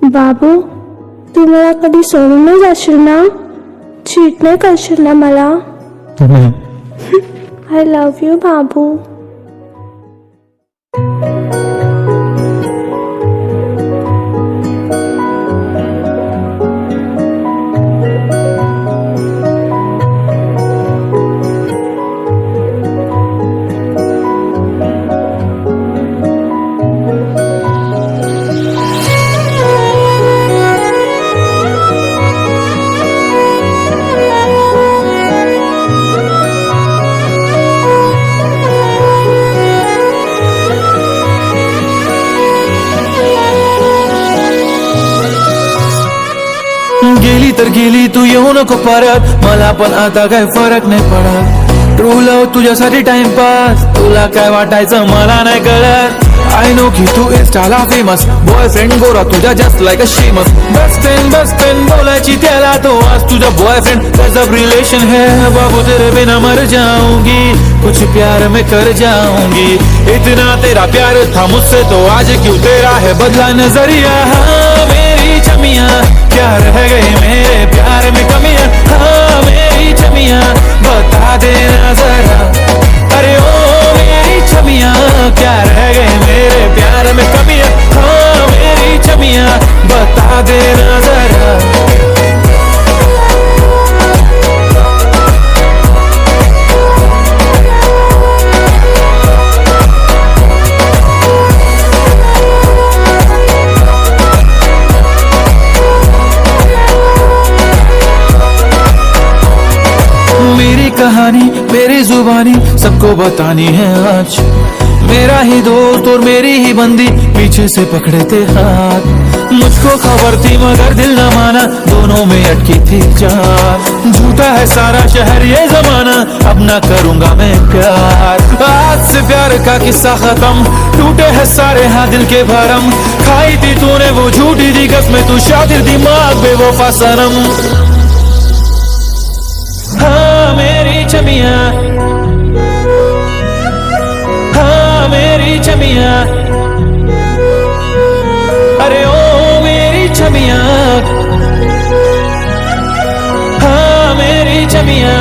बाबू, तू मला कधी सोडून नाही जाशील ना? चीट नाही करशील ना मला? नाही. आय लव्ह यू बाबू. गेली तर गेली, तू येऊ नको परत. मला पण आता काय फरक नाही पडत. ट्रू लव्ह तुझ्यासाठी टाइमपास, तुला काय वाटायचं मला नाही कळत. आय नो की तू इन्स्टाला फेमस, बॉयफ्रेंड गोरा तुझा just like a Sheamus. Best friend बोलायची त्याला, तो आज तुझा बॉयफ्रेंड. गजब रिलेशन है बाबू, तेरे बिना मर जाऊंगी. कुछ प्यार में कर जाऊंगी. इतना तेरा प्यार था मुझसे, तो आज क्यों तेरा है बदला नजरिया. हाँ मेरी चमिया, क्या रह गई मेरे प्यार में कमियां. हाँ मेरी चमिया, बता देना जरा. अरे ओ मेरी चमिया, क्या रह गए मेरे प्यार में कमियां. हाँ मेरी चमिया, बता देना जरा. कहानी मेरी जुबानी सबको बतानी है आज. मेरा ही दोस्त और मेरी ही बंदी पीछे से पकड़े थे हाथ. मुझको खबर थी मगर दिल न माना, दोनों में अटकी थी जान. झूठा है सारा शहर ये जमाना, अब ना करूंगा मैं प्यार. आज से प्यार का किस्सा खत्म, टूटे हैं सारे हाँ दिल के भरम. खाई थी तूने वो झूठी दी कसमें, तू शातिर दिमाग बेवफा सनम. हाँ मेरी चमिया, हाँ मेरी चमिया. अरे ओ मेरी चमिया, हाँ मेरी चमिया.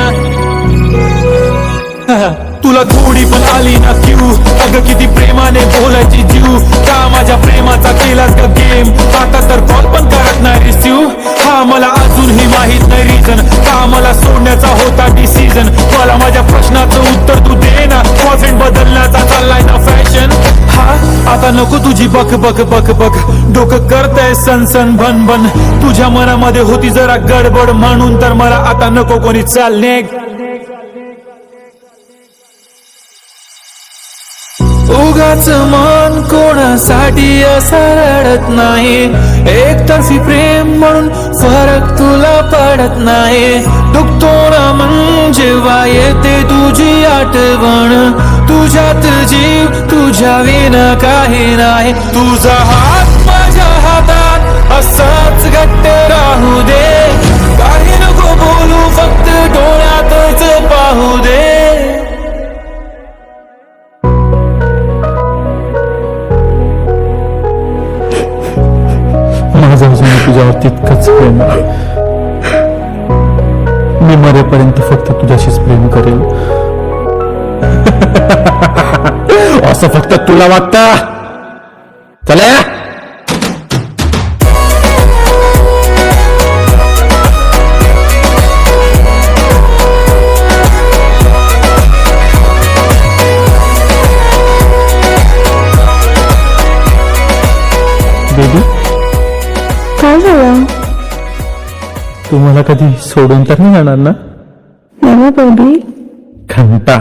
तुला थोडी पण आली ना क्यू, अगं किती प्रेमाने बोलायची जीव. का माझ्या प्रेमाचा केलास का गेम, आता तर कॉल पण करत नाही रिसिव्ह. हा मला अजूनही माहित नाही रिझन, का मला सोडण्याचा होता डिसिजन. मला माझ्या प्रश्नाचं उत्तर तू दे ना, बॉयफ्रेंड बदलण्याचा चाललाय ना फॅशन. हा आता नको तुझी बक बक बक बक, डोकं करतंय सन भन भन. तुझ्या मनामध्ये होती जरा गडबड, म्हणून तर मला आता नको कोणी चालणे. उगाच मन कोणासाठी असं रडत नाही. एकतर्फी प्रेम म्हणून फरक तुला पडत नाही. दुखतो ना मन जेव्हा येते तुझी आठवण. तुझ्यात जीव तुझ्या विना काही नाही. तुझा हात माझ्या हातात असाच घट्ट राहू दे. काही नको बोलू, फक्त डोळ्यातच पाहू दे. माझं अजून तुझ्यावर तितकंच प्रेम आहे. मी मरेपर्यंत फक्त तुझ्याशीच प्रेम करेल. असं फक्त तुला वाटतं. चला बेबी, काय झालं? तू मला कधी सोडून तर नाही जाणार ना? नाही बेबी. घंटा